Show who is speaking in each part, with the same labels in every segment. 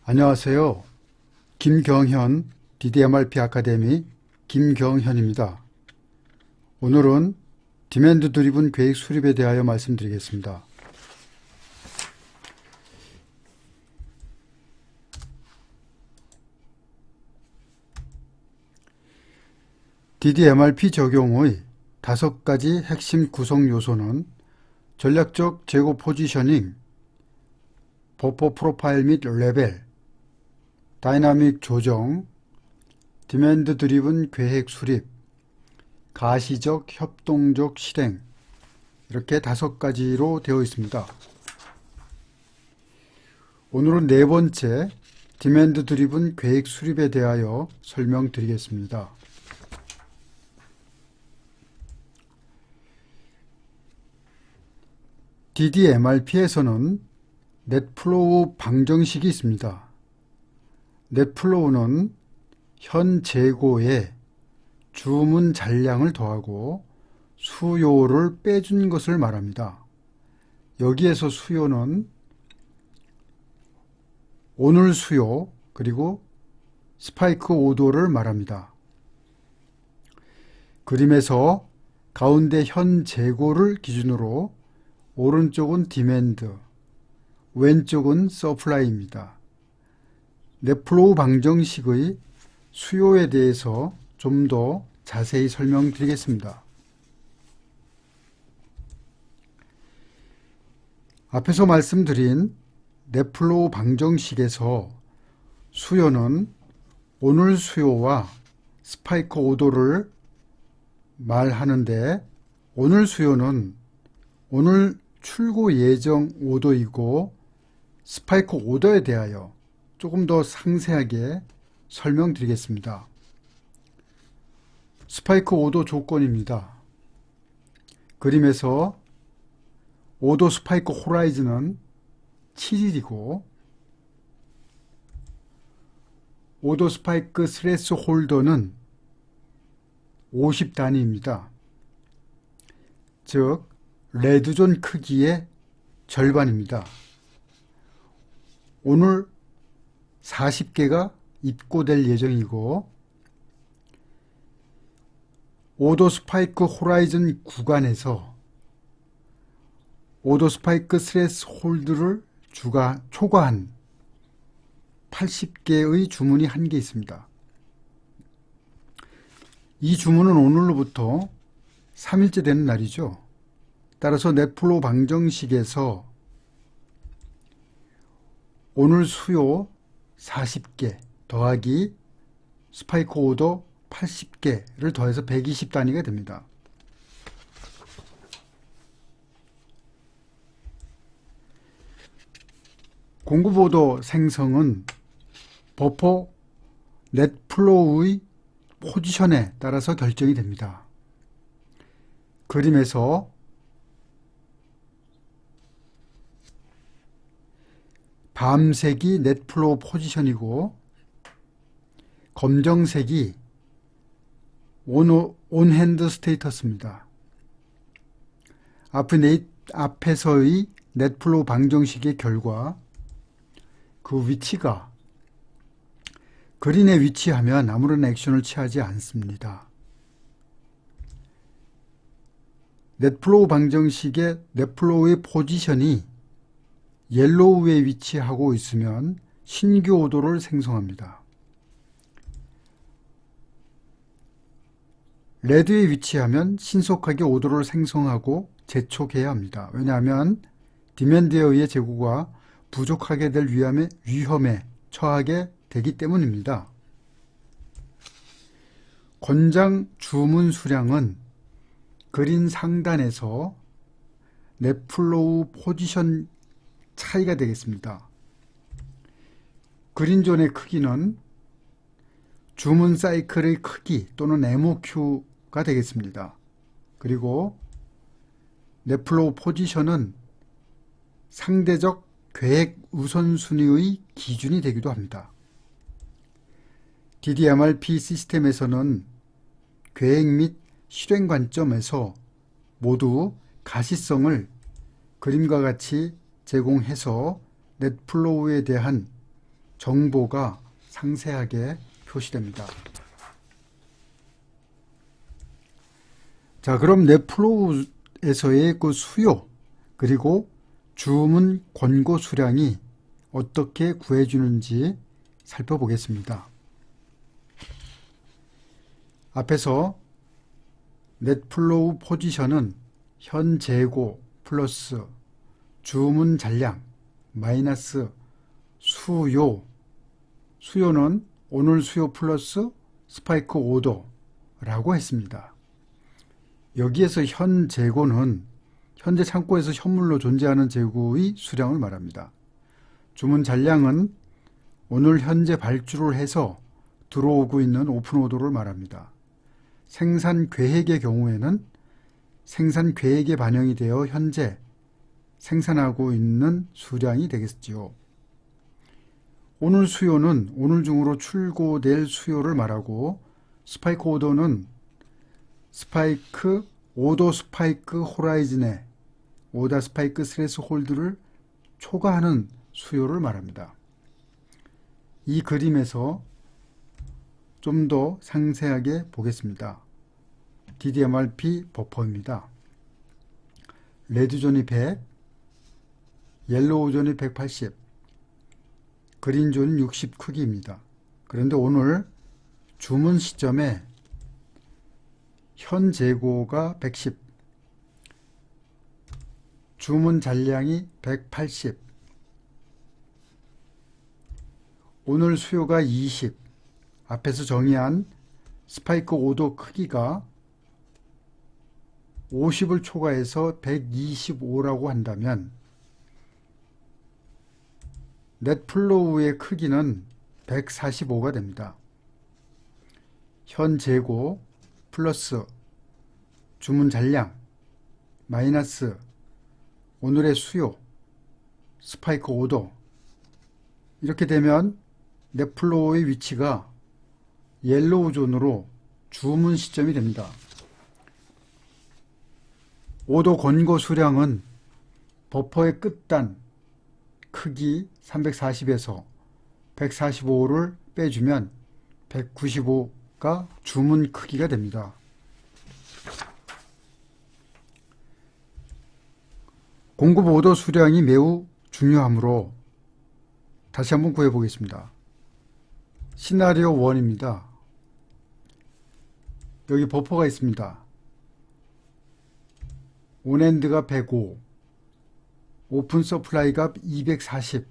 Speaker 1: 안녕하세요. 김경현 DDMRP 아카데미 김경현입니다. 오늘은 디맨드 드리븐 계획 수립에 대하여 말씀드리겠습니다. DDMRP 적용의 5가지 핵심 구성 요소는 전략적 재고 포지셔닝, 버퍼 프로파일 및 레벨, 다이나믹 조정, 디맨드 드리븐 계획 수립, 가시적 협동적 실행, 이렇게 5가지로 되어 있습니다. 오늘은 4번째 디맨드 드리븐 계획 수립에 대하여 설명드리겠습니다. DDMRP에서는 넷플로우 방정식이 있습니다. 넷플로우는 현 재고에 주문 잔량을 더하고 수요를 빼준 것을 말합니다. 여기에서 수요는 오늘 수요 그리고 스파이크 오더를 말합니다. 그림에서 가운데 현 재고를 기준으로 오른쪽은 디맨드, 왼쪽은 서플라이입니다. 넷플로우 방정식의 수요에 대해서 좀 더 자세히 설명드리겠습니다. 앞에서 말씀드린 넷플로우 방정식에서 수요는 오늘 수요와 스파이크 오더를 말하는데, 오늘 수요는 오늘 출고 예정 오더이고 스파이크 오더에 대하여 조금 더 상세하게 설명드리겠습니다. 스파이크 오더 조건입니다. 그림에서 오더 스파이크 호라이즌은 7일이고 오더 스파이크 스레스 홀더는 50단위입니다. 즉 레드존 크기의 절반입니다. 오늘 40개가 입고될 예정이고 오더 스파이크 호라이즌 구간에서 오더 스파이크 스레스 홀드를 초과한 80개의 주문이 한 개 있습니다. 이 주문은 오늘로부터 3일째 되는 날이죠. 따라서 넷플로우 방정식에서 오늘 수요 40개 더하기 스파이크 오더 80개를 더해서 120단위가 됩니다. 공급 오더 생성은 버퍼 넷플로우의 포지션에 따라서 결정이 됩니다. 그림에서 밤색이 넷플로우 포지션이고 검정색이 온핸드 스테이터스입니다. 앞에서의 넷플로우 방정식의 결과 그 위치가 그린에 위치하면 아무런 액션을 취하지 않습니다. 넷플로우 방정식의 넷플로우의 포지션이 옐로우에 위치하고 있으면 신규 오더를 생성합니다. 레드에 위치하면 신속하게 오더를 생성하고 재촉해야 합니다. 왜냐하면 디맨드에 의해 재고가 부족하게 될 위험에 처하게 되기 때문입니다. 권장 주문 수량은 그린 상단에서 넷플로우 포지션 차이가 되겠습니다. 그린존의 크기는 주문 사이클의 크기 또는 MOQ가 되겠습니다. 그리고 넷플로우 포지션은 상대적 계획 우선순위의 기준이 되기도 합니다. DDMRP 시스템에서는 계획 및 실행 관점에서 모두 가시성을 그림과 같이 제공해서 넷플로우에 대한 정보가 상세하게 표시됩니다. 자, 그럼 넷플로우에서의 그 수요 그리고 주문 권고 수량이 어떻게 구해주는지 살펴보겠습니다. 앞에서 넷플로우 포지션은 현 재고 플러스 주문 잔량 마이너스 수요, 수요는 오늘 수요 플러스 스파이크 오더라고 했습니다. 여기에서 현 재고는 현재 창고에서 현물로 존재하는 재고의 수량을 말합니다. 주문 잔량은 오늘 현재 발주를 해서 들어오고 있는 오픈 오더를 말합니다. 생산 계획의 경우에는 생산 계획에 반영이 되어 현재 생산하고 있는 수량이 되겠지요. 오늘 수요는 오늘 중으로 출고될 수요를 말하고 스파이크 오더는 스파이크 오더 스파이크 호라이즌에 오더 스파이크 스레스 홀드를 초과하는 수요를 말합니다. 이 그림에서 좀 더 상세하게 보겠습니다. DDMRP 버퍼입니다. 레드존이 100, 옐로우존이 180, 그린존이 60 크기입니다. 그런데 오늘 주문 시점에 현 재고가 110, 주문 잔량이 180, 오늘 수요가 20, 앞에서 정의한 스파이크 오더 크기가 50을 초과해서 125라고 한다면 넷플로우의 크기는 145가 됩니다. 현 재고 플러스 주문 잔량 마이너스 오늘의 수요 스파이크 오더, 이렇게 되면 넷플로우의 위치가 옐로우 존으로 주문 시점이 됩니다. 오더 권고 수량은 버퍼의 끝단 크기 340에서 145를 빼주면 195가 주문 크기가 됩니다. 공급 오더 수량이 매우 중요하므로 다시 한번 구해보겠습니다. 시나리오 1입니다. 여기 버퍼가 있습니다. 온엔드가 105, 오픈 서플라이 값 240,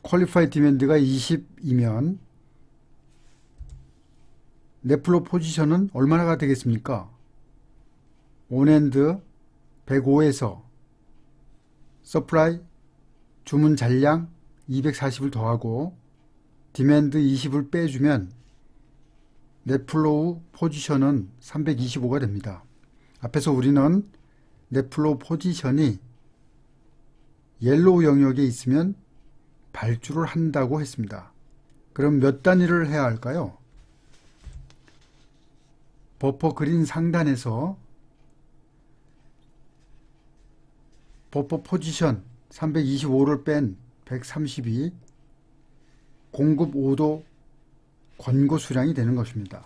Speaker 1: 퀄리파이 디맨드가 20이면 넷플로 포지션은 얼마나가 되겠습니까? 온엔드 105에서 서플라이 주문 잔량 240을 더하고 디맨드 20을 빼주면 넷플로우 포지션은 325가 됩니다. 앞에서 우리는 넷플로우 포지션이 옐로우 영역에 있으면 발주를 한다고 했습니다. 그럼 몇 단위를 해야 할까요? 버퍼 그린 상단에서 버퍼 포지션 325를 뺀 132 공급 오더 권고 수량이 되는 것입니다.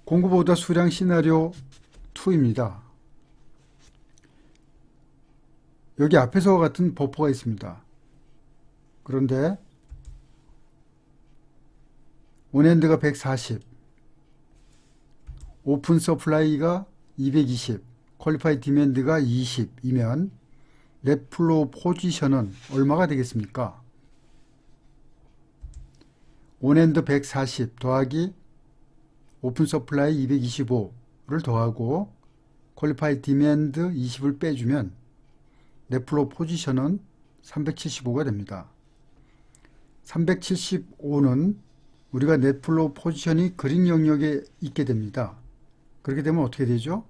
Speaker 1: 공급 오더 수량 시나리오 2입니다. 여기 앞에서와 같은 버퍼가 있습니다. 그런데 온엔드가 140, 오픈 서플라이가 220, 퀄리파이 디맨드가 20이면 넷플로우 포지션은 얼마가 되겠습니까? 온엔드 140 더하기 오픈 서플라이 225를 더하고 퀄리파이 디맨드 20을 빼주면 넷플로우 포지션은 375가 됩니다. 375는 우리가 넷플로우 포지션이 그린 영역에 있게 됩니다. 그렇게 되면 어떻게 되죠?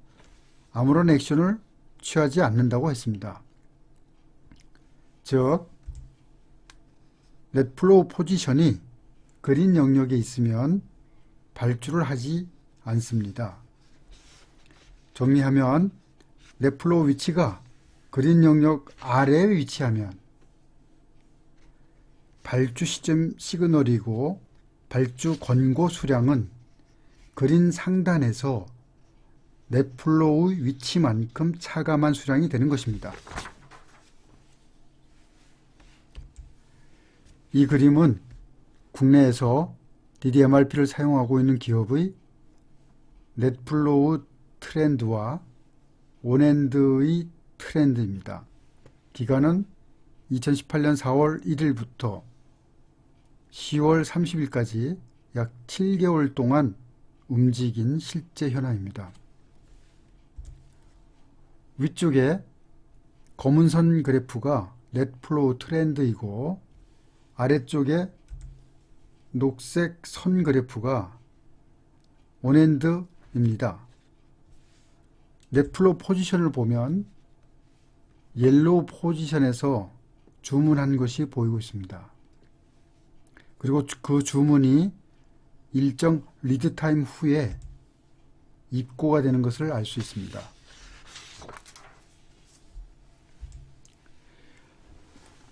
Speaker 1: 아무런 액션을 취하지 않는다고 했습니다. 즉, 넷플로우 포지션이 그린 영역에 있으면 발주를 하지 않습니다. 정리하면 넷플로우 위치가 그린 영역 아래에 위치하면 발주 시점 시그널이고 발주 권고 수량은 그린 상단에서 넷플로우의 위치만큼 차감한 수량이 되는 것입니다. 이 그림은 국내에서 DDMRP를 사용하고 있는 기업의 넷플로우 트렌드와 온엔드의 트렌드입니다. 기간은 2018년 4월 1일부터 10월 30일까지 약 7개월 동안 움직인 실제 현황입니다. 위쪽에 검은 선 그래프가 넷플로우 트렌드이고 아래쪽에 녹색 선 그래프가 온엔드입니다. 넷플로우 포지션을 보면 옐로우 포지션에서 주문한 것이 보이고 있습니다. 그리고 그 주문이 일정 리드 타임 후에 입고가 되는 것을 알 수 있습니다.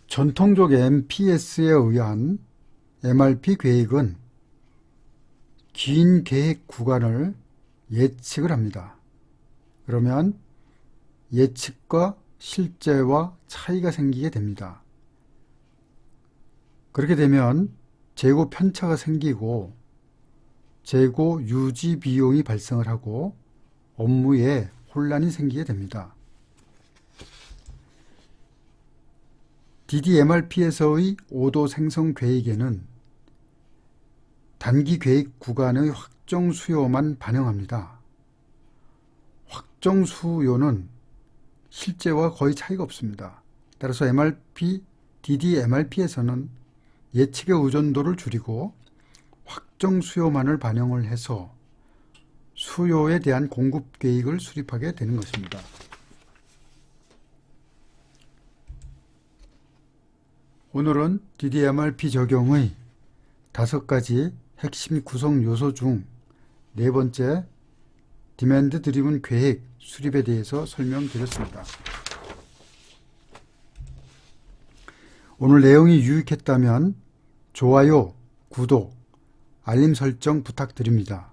Speaker 1: 전통적 MPS에 의한 MRP 계획은 긴 계획 구간을 예측을 합니다. 그러면 예측과 실제와 차이가 생기게 됩니다. 그렇게 되면 재고 편차가 생기고 재고 유지 비용이 발생을 하고 업무에 혼란이 생기게 됩니다. DDMRP에서의 오도 생성 계획에는 단기 계획 구간의 확정 수요만 반영합니다. 확정 수요는 실제와 거의 차이가 없습니다. 따라서 DDMRP에서는 예측의 의존도를 줄이고 확정 수요만을 반영을 해서 수요에 대한 공급 계획을 수립하게 되는 것입니다. 오늘은 DDMRP 적용의 5가지 핵심 구성 요소 중 4번째 디맨드 드리븐 계획 수립에 대해서 설명드렸습니다. 오늘 내용이 유익했다면 좋아요, 구독, 알림 설정 부탁드립니다.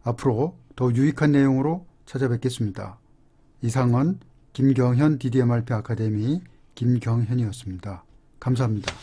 Speaker 1: 앞으로 더 유익한 내용으로 찾아뵙겠습니다. 이상은 김경현 DDMRP 아카데미 김경현이었습니다. 감사합니다.